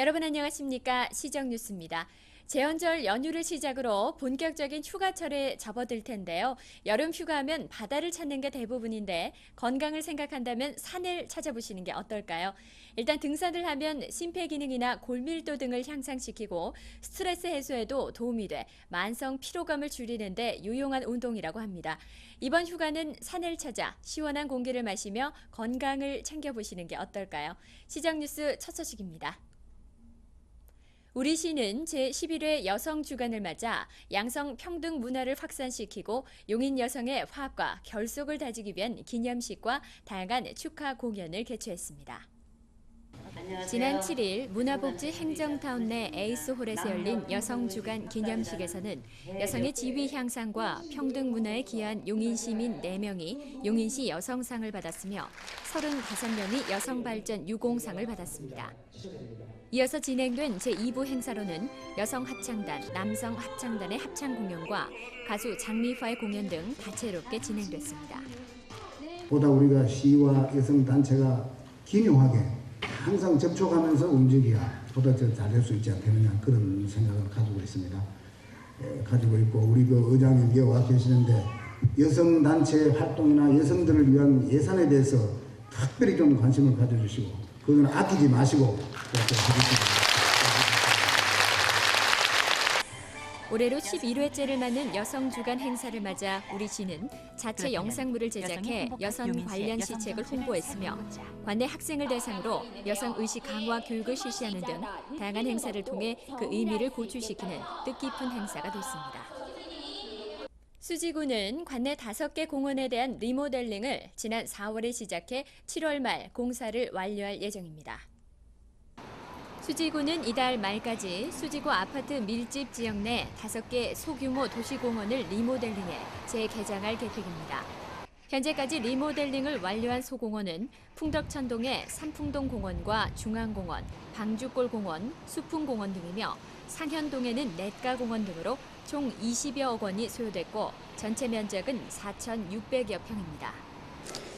여러분 안녕하십니까? 시정뉴스입니다. 제헌절 연휴를 시작으로 본격적인 휴가철에 접어들 텐데요. 여름 휴가하면 바다를 찾는 게 대부분인데 건강을 생각한다면 산을 찾아보시는 게 어떨까요? 일단 등산을 하면 심폐기능이나 골밀도 등을 향상시키고 스트레스 해소에도 도움이 돼 만성 피로감을 줄이는 데 유용한 운동이라고 합니다. 이번 휴가는 산을 찾아 시원한 공기를 마시며 건강을 챙겨보시는 게 어떨까요? 시정뉴스 첫 소식입니다. 우리 시는 제11회 여성주간을 맞아 양성 평등 문화를 확산시키고 용인 여성의 화합과 결속을 다지기 위한 기념식과 다양한 축하 공연을 개최했습니다. 지난 7일 문화복지 행정타운 내 에이스홀에서 열린 여성주간 기념식에서는 여성의 지위 향상과 평등 문화에 기여한 용인 시민 4명이 용인시 여성상을 받았으며 35명이 여성발전 유공상을 받았습니다. 이어서 진행된 제2부 행사로는 여성 합창단, 남성 합창단의 합창 공연과 가수 장미화의 공연 등 다채롭게 진행됐습니다. 보다 우리가 시와 여성단체가 기묘하게 항상 접촉하면서 움직여야 보다 더 잘될 수 있지 않겠느냐 그런 생각을 가지고 있습니다. 가지고 있고 우리 그 의장님 이어와 계시는데 여성단체 활동이나 여성들을 위한 예산에 대해서 특별히 좀 관심을 가져주시고 그건 아끼지 마시고 올해로 11회째를 맞는 여성주간 행사를 맞아 우리 시는 자체 영상물을 제작해 여성 관련 시책을 홍보했으며 관내 학생을 대상으로 여성의식 강화 교육을 실시하는 등 다양한 행사를 통해 그 의미를 고취시키는 뜻깊은 행사가 됐습니다. 수지구는 관내 5개 공원에 대한 리모델링을 지난 4월에 시작해 7월 말 공사를 완료할 예정입니다. 수지구는 이달 말까지 수지구 아파트 밀집 지역 내 5개 소규모 도시공원을 리모델링해 재개장할 계획입니다. 현재까지 리모델링을 완료한 소공원은 풍덕천동의 삼풍동공원과 중앙공원, 방주골공원, 수풍공원 등이며 상현동에는 냇가공원 등으로 총 20여억 원이 소요됐고 전체 면적은 4,600여 평입니다.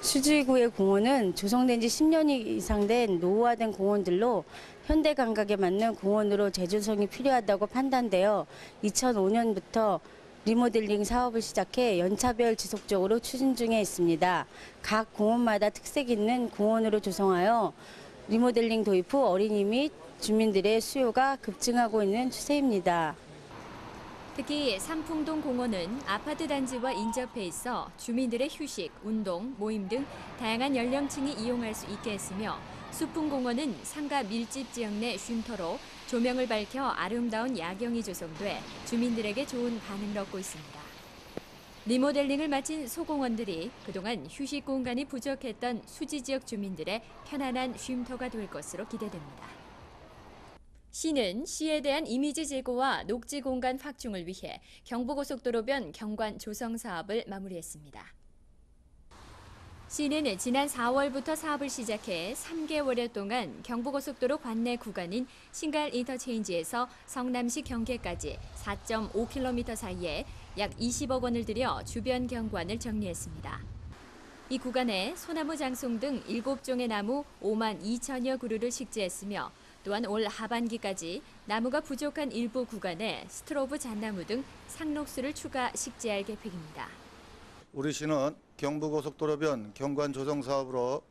수지구의 공원은 조성된 지 10년 이상 된 노후화된 공원들로 현대 감각에 맞는 공원으로 재조성이 필요하다고 판단되어 2005년부터 리모델링 사업을 시작해 연차별 지속적으로 추진 중에 있습니다. 각 공원마다 특색 있는 공원으로 조성하여 리모델링 도입 후 어린이 및 주민들의 수요가 급증하고 있는 추세입니다. 특히 삼풍동 공원은 아파트 단지와 인접해 있어 주민들의 휴식, 운동, 모임 등 다양한 연령층이 이용할 수 있게 했으며 수풍공원은 상가 밀집 지역 내 쉼터로 조명을 밝혀 아름다운 야경이 조성돼 주민들에게 좋은 반응을 얻고 있습니다. 리모델링을 마친 소공원들이 그동안 휴식 공간이 부족했던 수지 지역 주민들의 편안한 쉼터가 될 것으로 기대됩니다. 시는 시에 대한 이미지 제고와 녹지 공간 확충을 위해 경부고속도로변 경관 조성 사업을 마무리했습니다. 시는 지난 4월부터 사업을 시작해 3개월여 동안 경부고속도로 관내 구간인 신갈 인터체인지에서 성남시 경계까지 4.5km 사이에 약 20억 원을 들여 주변 경관을 정리했습니다. 이 구간에 소나무 장송 등 7종의 나무 5만 2천여 그루를 식재했으며 또한 올 하반기까지 나무가 부족한 일부 구간에 스트로브 잣나무 등 상록수를 추가 식재할 계획입니다. 우리 시는 경부고속도로변 경관 조성 사업으로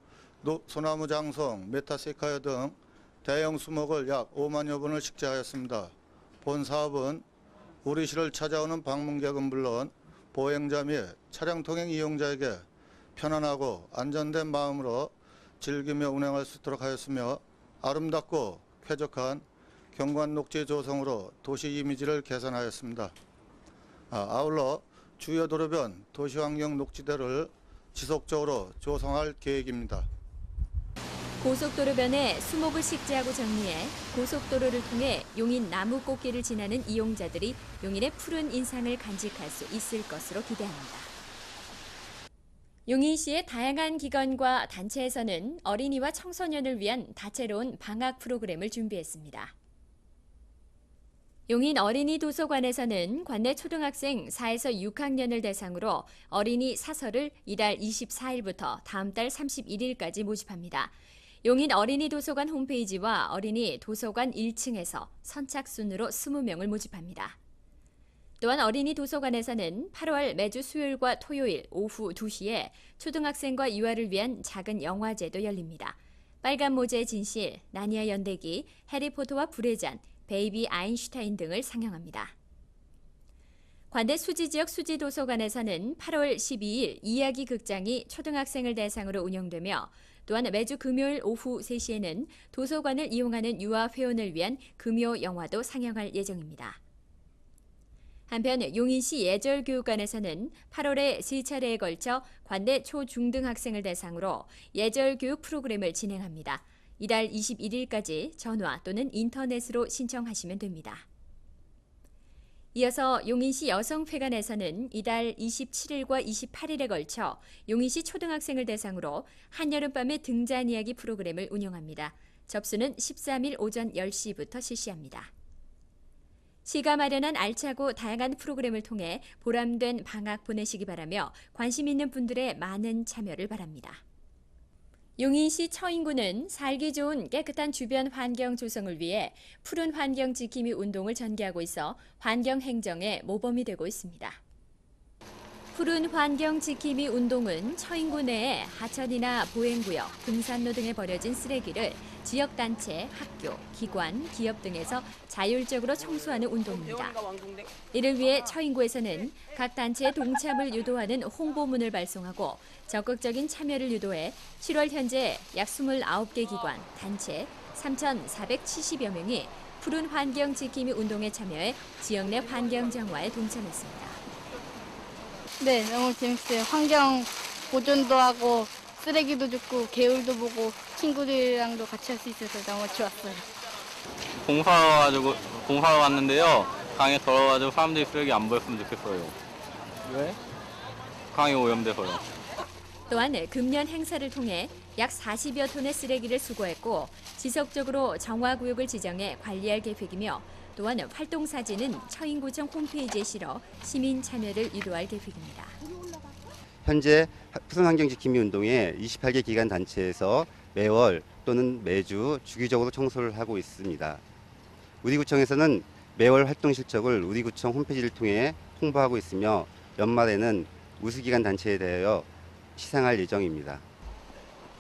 소나무 장송, 메타세카이어 등 대형 수목을 약 5만여 분을 식재하였습니다. 본 사업은 우리 시를 찾아오는 방문객은 물론 보행자 및 차량 통행 이용자에게 편안하고 안전된 마음으로 즐기며 운행할 수 있도록 하였으며 아름답고 쾌적한 경관 녹지 조성으로 도시 이미지를 개선하였습니다. 아울러 주요 도로변 도시환경 녹지대를 지속적으로 조성할 계획입니다. 고속도로변에 수목을 식재하고 정리해 고속도로를 통해 용인 나무꽃길을 지나는 이용자들이 용인의 푸른 인상을 간직할 수 있을 것으로 기대합니다. 용인시의 다양한 기관과 단체에서는 어린이와 청소년을 위한 다채로운 방학 프로그램을 준비했습니다. 용인 어린이 도서관에서는 관내 초등학생 4에서 6학년을 대상으로 어린이 사설을 이달 24일부터 다음 달 31일까지 모집합니다. 용인 어린이 도서관 홈페이지와 어린이 도서관 1층에서 선착순으로 20명을 모집합니다. 또한 어린이 도서관에서는 8월 매주 수요일과 토요일 오후 2시에 초등학생과 유아를 위한 작은 영화제도 열립니다. 빨간 모자의 진실, 나니아 연대기, 해리포터와 불의 잔, 베이비 아인슈타인 등을 상영합니다. 관대 수지지역 수지도서관에서는 8월 12일 이야기 극장이 초등학생을 대상으로 운영되며 또한 매주 금요일 오후 3시에는 도서관을 이용하는 유아 회원을 위한 금요 영화도 상영할 예정입니다. 한편 용인시 예절교육관에서는 8월에 3차례에 걸쳐 관대 초, 중등 학생을 대상으로 예절교육 프로그램을 진행합니다. 이달 21일까지 전화 또는 인터넷으로 신청하시면 됩니다. 이어서 용인시 여성회관에서는 이달 27일과 28일에 걸쳐 용인시 초등학생을 대상으로 한여름밤의 등잔 이야기 프로그램을 운영합니다. 접수는 13일 오전 10시부터 실시합니다. 시가 마련한 알차고 다양한 프로그램을 통해 보람된 방학 보내시기 바라며 관심 있는 분들의 많은 참여를 바랍니다. 용인시 처인구는 살기 좋은 깨끗한 주변 환경 조성을 위해 푸른 환경 지킴이 운동을 전개하고 있어 환경 행정의 모범이 되고 있습니다. 푸른 환경 지킴이 운동은 처인구 내에 하천이나 보행구역, 등산로 등에 버려진 쓰레기를 지역단체, 학교, 기관, 기업 등에서 자율적으로 청소하는 운동입니다. 이를 위해 처인구에서는 각 단체의 동참을 유도하는 홍보문을 발송하고 적극적인 참여를 유도해 7월 현재 약 29개 기관, 단체 3,470여 명이 푸른 환경 지킴이 운동에 참여해 지역 내 환경 정화에 동참했습니다. 네, 너무 재밌어요. 환경 보존도 하고 쓰레기도 줍고 개울도 보고 친구들이랑도 같이 할 수 있어서 너무 좋았어요. 공사하러 왔는데요. 강이 더러워가지고 사람들이 쓰레기 안 버렸으면 좋겠어요. 왜? 강이 오염돼서요. 또한 금년 행사를 통해 약 40여 톤의 쓰레기를 수거했고 지속적으로 정화구역을 지정해 관리할 계획이며 또한 활동 사진은 처인구청 홈페이지에 실어 시민 참여를 유도할 계획입니다. 현재 푸른 환경 지킴이 운동에 28개 기관 단체에서 매월 또는 매주 주기적으로 청소를 하고 있습니다. 우리 구청에서는 매월 활동 실적을 우리 구청 홈페이지를 통해 홍보하고 있으며 연말에는 우수기관 단체에 대하여 시상할 예정입니다.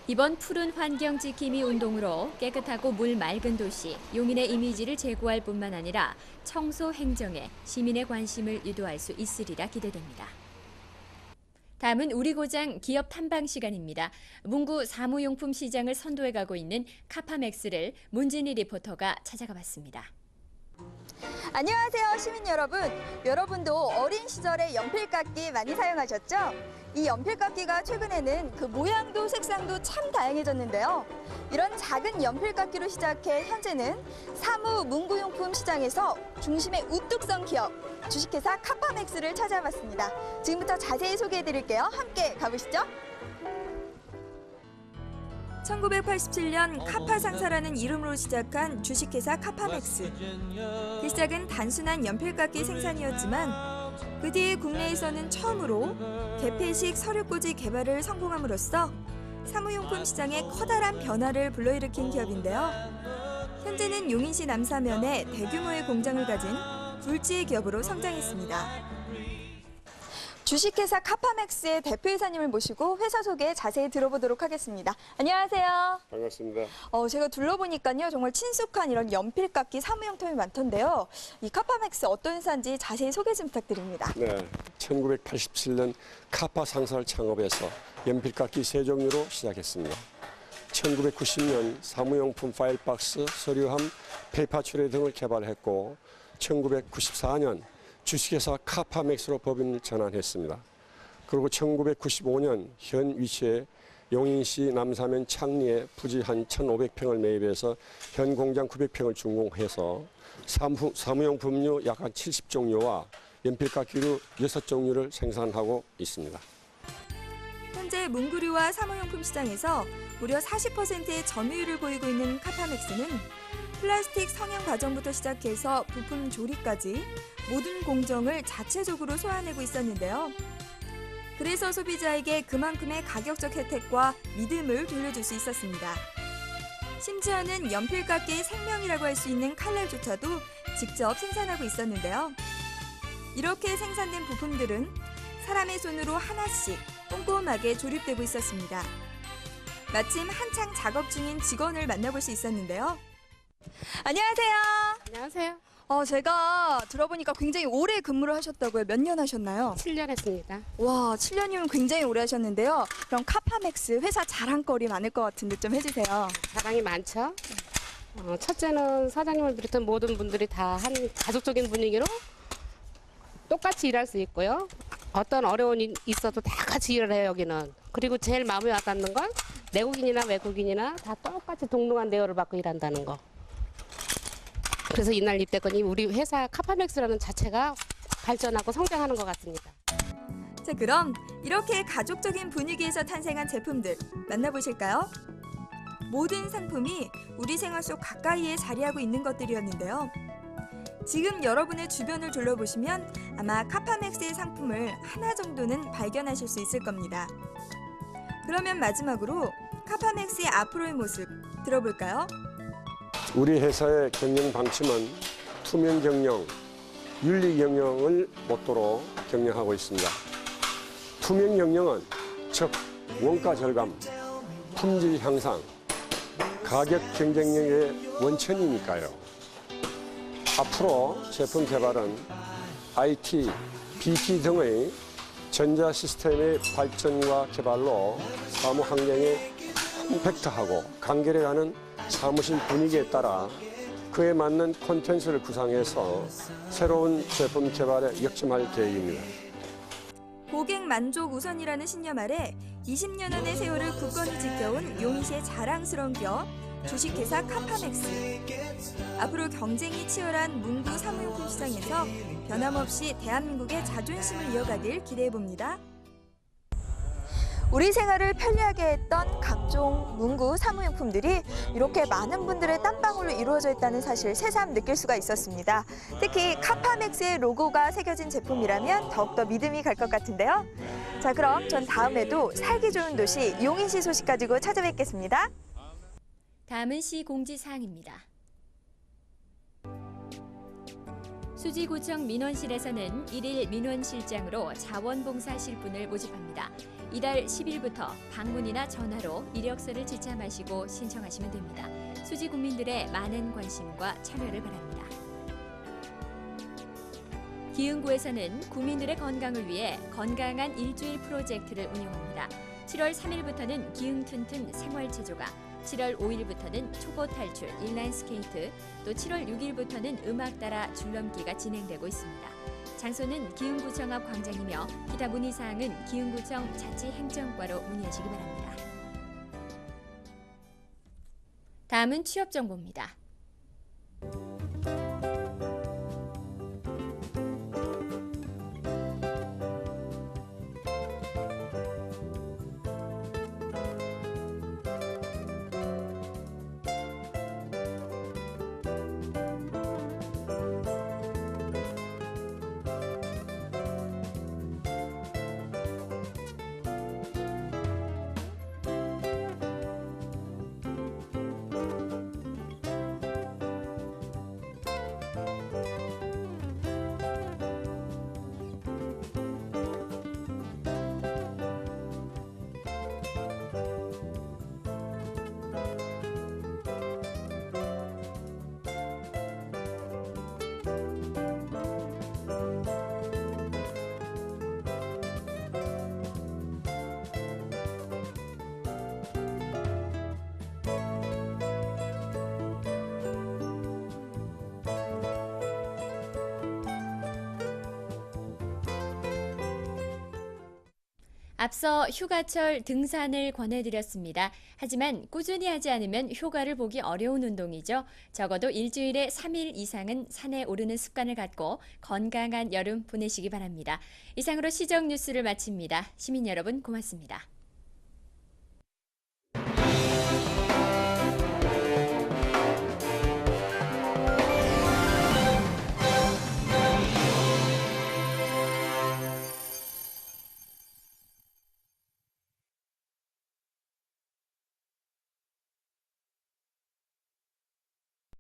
이번 푸른 환경 지킴이 운동으로 깨끗하고 물 맑은 도시, 용인의 이미지를 제고할 뿐만 아니라 청소 행정에 시민의 관심을 유도할 수 있으리라 기대됩니다. 다음은 우리 고장 기업 탐방 시간입니다. 문구 사무용품 시장을 선도해가고 있는 카파맥스를 문진희 리포터가 찾아가 봤습니다. 안녕하세요, 시민 여러분. 여러분도 어린 시절에 연필깎이 많이 사용하셨죠? 이 연필깎이가 최근에는 그 모양도 색상도 참 다양해졌는데요. 이런 작은 연필깎이로 시작해 현재는 사무 문구용품 시장에서 중심의 우뚝 선 기업 주식회사 카파맥스를 찾아봤습니다. 지금부터 자세히 소개해드릴게요. 함께 가보시죠. 1987년 카파상사라는 이름으로 시작한 주식회사 카파맥스. 그 시작은 단순한 연필깎이 생산이었지만 그 뒤에 국내에서는 처음으로 개폐식 서류꽂이 개발을 성공함으로써 사무용품 시장에 커다란 변화를 불러일으킨 기업인데요. 현재는 용인시 남사면에 대규모의 공장을 가진 굴지의 기업으로 성장했습니다. 주식회사 카파맥스의 대표이사님을 모시고 회사 소개 자세히 들어보도록 하겠습니다. 안녕하세요. 반갑습니다. 제가 둘러보니까요, 정말 친숙한 이런 연필깎이 사무용품이 많던데요. 이 카파맥스 어떤 회사인지 자세히 소개 좀 부탁드립니다. 네, 1987년 카파 상사를 창업해서 연필깎이 세 종류로 시작했습니다. 1990년 사무용품 파일박스, 서류함, 페이퍼 트레이 등을 개발했고 1994년 주식회사 카파맥스로 법인을 전환했습니다. 그리고 1995년 현 위치에 용인시 남사면 창리에 부지 한 1,500평을 매입해서 현 공장 900평을 준공해서 사무용품류 약 한 70종류와 연필깎이류 6종류를 생산하고 있습니다. 현재 문구류와 사무용품 시장에서 무려 40%의 점유율을 보이고 있는 카파맥스는 플라스틱 성형 과정부터 시작해서 부품 조립까지 모든 공정을 자체적으로 소화해내고 있었는데요. 그래서 소비자에게 그만큼의 가격적 혜택과 믿음을 돌려줄 수 있었습니다. 심지어는 연필깎이의 생명이라고 할 수 있는 칼날조차도 직접 생산하고 있었는데요. 이렇게 생산된 부품들은 사람의 손으로 하나씩 꼼꼼하게 조립되고 있었습니다. 마침 한창 작업 중인 직원을 만나볼 수 있었는데요. 안녕하세요. 안녕하세요. 제가 들어보니까 굉장히 오래 근무를 하셨다고요. 몇 년 하셨나요? 7년 했습니다. 와, 7년이면 굉장히 오래 하셨는데요. 그럼 카파맥스 회사 자랑거리 많을 것 같은데 좀 해주세요. 자랑이 많죠. 첫째는 사장님을 비롯한 모든 분들이 다 한 가족적인 분위기로 똑같이 일할 수 있고요. 어떤 어려움이 있어도 다 같이 일을 해요, 여기는. 그리고 제일 마음에 와닿는 건 내국인이나 외국인이나 다 똑같이 동등한 대우를 받고 일한다는 거. 그래서 이날 입대권이 우리 회사 카파맥스라는 자체가 발전하고 성장하는 것 같습니다. 자, 그럼 이렇게 가족적인 분위기에서 탄생한 제품들 만나보실까요? 모든 상품이 우리 생활 속 가까이에 자리하고 있는 것들이었는데요. 지금 여러분의 주변을 둘러보시면 아마 카파맥스의 상품을 하나 정도는 발견하실 수 있을 겁니다. 그러면 마지막으로 카파맥스의 앞으로의 모습 들어볼까요? 우리 회사의 경영 방침은 투명 경영, 윤리 경영을 모토로 경영하고 있습니다. 투명 경영은 즉 원가 절감, 품질 향상, 가격 경쟁력의 원천이니까요. 앞으로 제품 개발은 IT, BT 등의 전자 시스템의 발전과 개발로 사무 환경에 컴팩트하고 간결해가는 사무실 분위기에 따라 그에 맞는 콘텐츠를 구상해서 새로운 제품 개발에 역점할 계획입니다. 고객 만족 우선이라는 신념 아래 20년간의 세월을 굳건히 지켜온 용인시의 자랑스러운 기업 주식회사 카파맥스. 앞으로 경쟁이 치열한 문구 사무용품 시장에서 변함없이 대한민국의 자존심을 이어가길 기대해봅니다. 우리 생활을 편리하게 했던 각종 문구 사무용품들이 이렇게 많은 분들의 땀방울로 이루어져 있다는 사실 새삼 느낄 수가 있었습니다. 특히 카파맥스의 로고가 새겨진 제품이라면 더욱더 믿음이 갈 것 같은데요. 자, 그럼 전 다음에도 살기 좋은 도시 용인시 소식 가지고 찾아뵙겠습니다. 다음은 시 공지사항입니다. 수지구청 민원실에서는 1일 민원실장으로 자원봉사실 분을 모집합니다. 이달 10일부터 방문이나 전화로 이력서를 지참하시고 신청하시면 됩니다. 수지 국민들의 많은 관심과 참여를 바랍니다. 기흥구에서는 국민들의 건강을 위해 건강한 일주일 프로젝트를 운영합니다. 7월 3일부터는 기흥튼튼 생활체조가, 7월 5일부터는 초보 탈출 인라인 스케이트, 또 7월 6일부터는 음악 따라 줄넘기가 진행되고 있습니다. 장소는 기흥구청 앞 광장이며 기타 문의사항은 기흥구청 자치행정과로 문의하시기 바랍니다. 다음은 취업정보입니다. 앞서 휴가철 등산을 권해드렸습니다. 하지만 꾸준히 하지 않으면 효과를 보기 어려운 운동이죠. 적어도 일주일에 3일 이상은 산에 오르는 습관을 갖고 건강한 여름 보내시기 바랍니다. 이상으로 시정 뉴스를 마칩니다. 시민 여러분 고맙습니다.